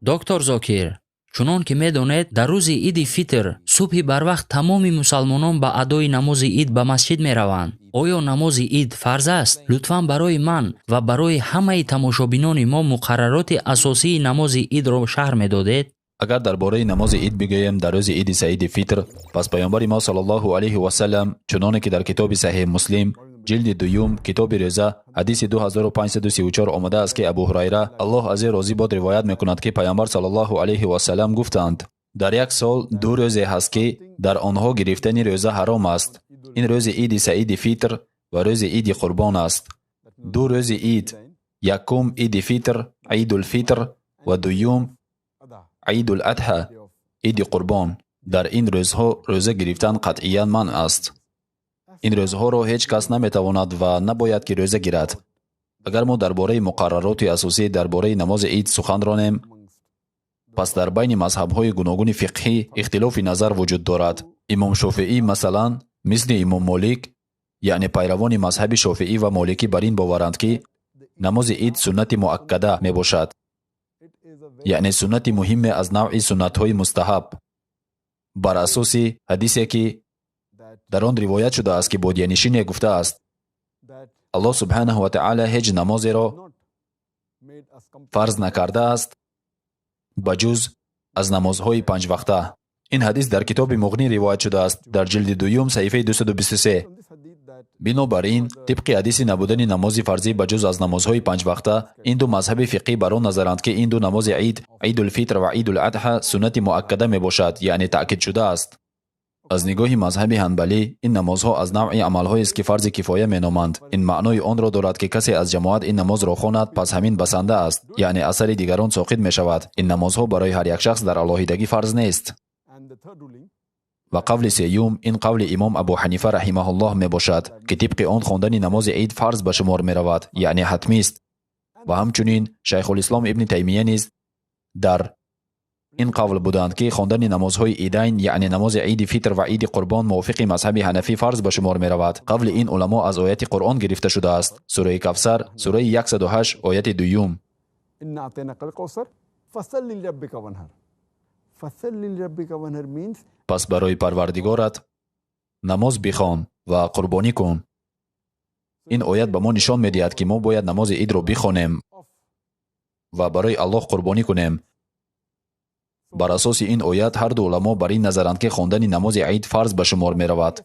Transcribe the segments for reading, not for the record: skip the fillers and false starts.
доктор Зокир, чунон ки медонед, дар рӯзи иди фитр субҳи барвақт тамоми мусалмонон ба адои намози ид ба масҷид мераванд. оё намози ид фарз аст? Лутфан барои ман ва барои ҳамаи тамошобинони мо муқаррароти асосии намози идро шаҳр медодед? агар дар бораи намози ид бигӯем дар рӯзи иди саиди фитр, пас паёмбари мо саллаллоҳу алайҳи васалам чуноне ки дар китоби саҳиҳ муслим ҷилди дуюм китоби рӯза ҳадиси 2534 омадааст ки Абу Ҳурайра Аллоҳ аз ӯ розӣ бод ривоят мекунад ки паёмбар саллаллоҳу алайҳи васалам гуфтанд: дар як сол ду рӯзе ҳаст ки дар онҳо гирифтани рӯза ҳаром аст. ин рӯзи иди саиди фитр ва рӯзи иди қурбон аст. ду рӯзи ид, якум иди фитр, идул фитр ва дуюм идул адҳа, иди қурбон. дар ин рӯзҳо рӯза гирифтан қатъиян манъ аст. ин рӯзҳоро ҳеҷ кас наметавонад ва набояд ки рӯза гирад. агар мо дар бораи муқаррароти асосӣ дар бораи намози ид сухан ронем, пас дар байни мазҳабҳои гуногуни фиқҳӣ ихтилофи назар вуҷуд дорад. имом шофиӣ масалан мисли имом молик, яъне пайравони мазҳаби шофиӣ ва моликӣ бар ин боваранд ки намози ид суннати муаккада мебошад, яъне суннати муҳиме аз навъи суннатҳои мустаҳаб, бар асоси ҳадисе ки дар он ривоят шудааст ки бодиянишине гуфтааст: аллоҳ субҳанаҳу ва таъала ҳеҷ намозеро фарз накардааст ба ҷуз аз намозҳои панҷвақта. ин ҳадис дар китоби муғнӣ ривоят шудааст дар ҷилди дуюм саҳифаи 223. бинобар ин тибқи ҳадиси набудани намози фарзӣ ба ҷуз аз намозҳои панҷвақта, ин ду мазҳаби фиқҳӣ бар он назаранд ки ин ду намози ид, идул фитр ва идул адҳа суннати муаккада мебошад, яъне таъкидшуда аст. аз нигоҳи мазҳаби ҳанбалӣ ин намозҳо аз навъи амалҳоест ки фарзи кифоя меноманд. ин маънои онро дорад ки касе аз ҷамоат ин намозро хонад, пас ҳамин басанда аст, яъне асари дигарон соқит мешавад. ин намозҳо барои ҳар як шахс дар алоҳидагӣ фарз нест. ва қавли сеюм, ин қавли имом Абу Ҳанифа раҳимаҳуллоҳ мебошад ки тибқи он хондани намози ид фарз ба шумор меравад, яъне ҳатмист. ва ҳамчунин шайхулислом ибни Таймия низ дар ин қавл буданд ки хондани намозҳои идайн, яъне намози иди фитр ва иди қурбон мувофиқи мазҳаби ҳанафӣ фарз ба шумор меравад. қавли ин уламо аз ояти Қуръон гирифта шудааст. сураи Кавсар, сураи 108, ояти дуюм. пас барои парвардигорат намоз бихон ва қурбонӣ кун. ин оят ба мо нишон медиҳад ки мо бояд намози идро бихонем ва барои Аллоҳ қурбонӣ кунем. бар асоси ин оят ҳар ду уламо бар ин назаранд ки хондани намози ид фарз ба шумор меравад.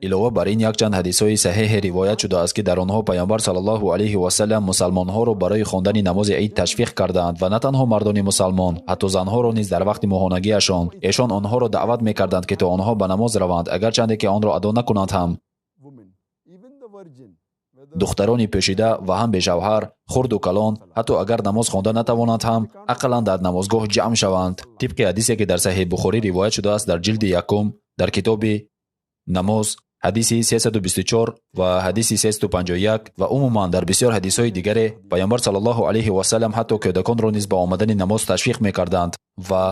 илова бар ин якчанд ҳадисҳои саҳеҳе ривоят шудааст ки дар онҳо паёмбар саллаллоҳу алайҳи васалам мусалмонҳоро барои хондани намози ид ташвиқ кардаанд ва на танҳо мардони мусалмон, ҳатто занҳоро низ дар вақти моҳонагиашон. эшон онҳоро даъват мекарданд ки то онҳо ба намоз раванд, агарчанде ки онро адо накунанд ҳам. духтарони пӯшида ва ҳам бешавҳар, хурду калон, ҳатто агар намоз хонда натавонанд ҳам, ақаллан дар намозгоҳ ҷамъ шаванд. тибқи ҳадисе ки дар саҳиҳ Бухорӣ ривоят шудааст дар ҷилди якум дар китоби намоз, ҳадиси 324 ва ҳадиси 351 ва умуман дар бисёр ҳадисҳои дигаре паёмбар саллаллоҳу алайҳи васалам ҳатто кӯдаконро низ ба омадани намоз ташвиқ мекарданд. ва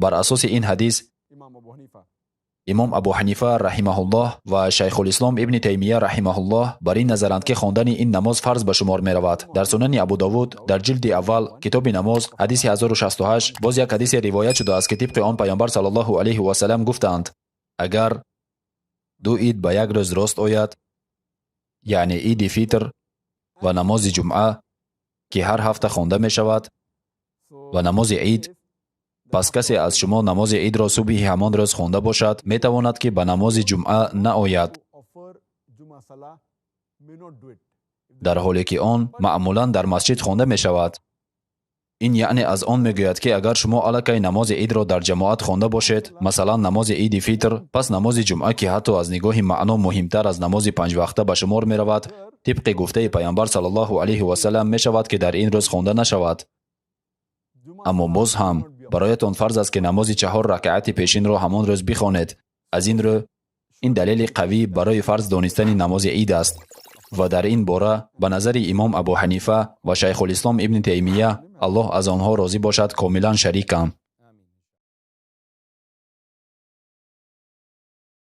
бар асоси ин ҳадис имом Абу Ҳанифа раҳимаҳуллоҳ ва шайхулислом ибни Таймия раҳимаҳуллоҳ бар ин назаранд ки хондани ин намоз фарз ба шумор меравад. дар сунани Абу Давуд дар ҷилди аввал китоби намоз ҳадиси 1068 боз як ҳадисе ривоят шудааст ки тибқи он паёмбар саллаллоҳу алайҳи васалам гуфтанд: агар ду ид ба як рӯз рост ояд, яъне иди фитр ва намози ҷумъа ки ҳар ҳафта хонда мешавад ва намози ид, пас касе аз шумо намози идро субҳи ҳамон рӯз хонда бошад, метавонад ки ба намози ҷумъа наояд, дар ҳоле ки он маъмулан дар масҷид хонда мешавад. ин яъне аз он мегӯяд ки агар шумо аллакай намози идро дар ҷамоат хонда бошед, масалан намози иди фитр, пас намози ҷумъа ки ҳатто аз нигоҳи маъно муҳимтар аз намози панҷвақта ба шумор меравад, тибқи гуфтаи паёмбар саллаллоҳу алайҳи васалам мешавад ки дар ин рӯз хонда нашавад. аммо боз ҳам бароятон фарз аст ки намози 4 ракъати пешинро ҳамон рӯз бихонед. аз ин рӯ ин далели қавӣ барои фарз донистани намози ид аст. ва дар ин бора ба назари имом Абу Ҳанифа ва шайхулислом ибни Таймия, Аллоҳ аз онҳо розӣ бошад, комилан шарикам.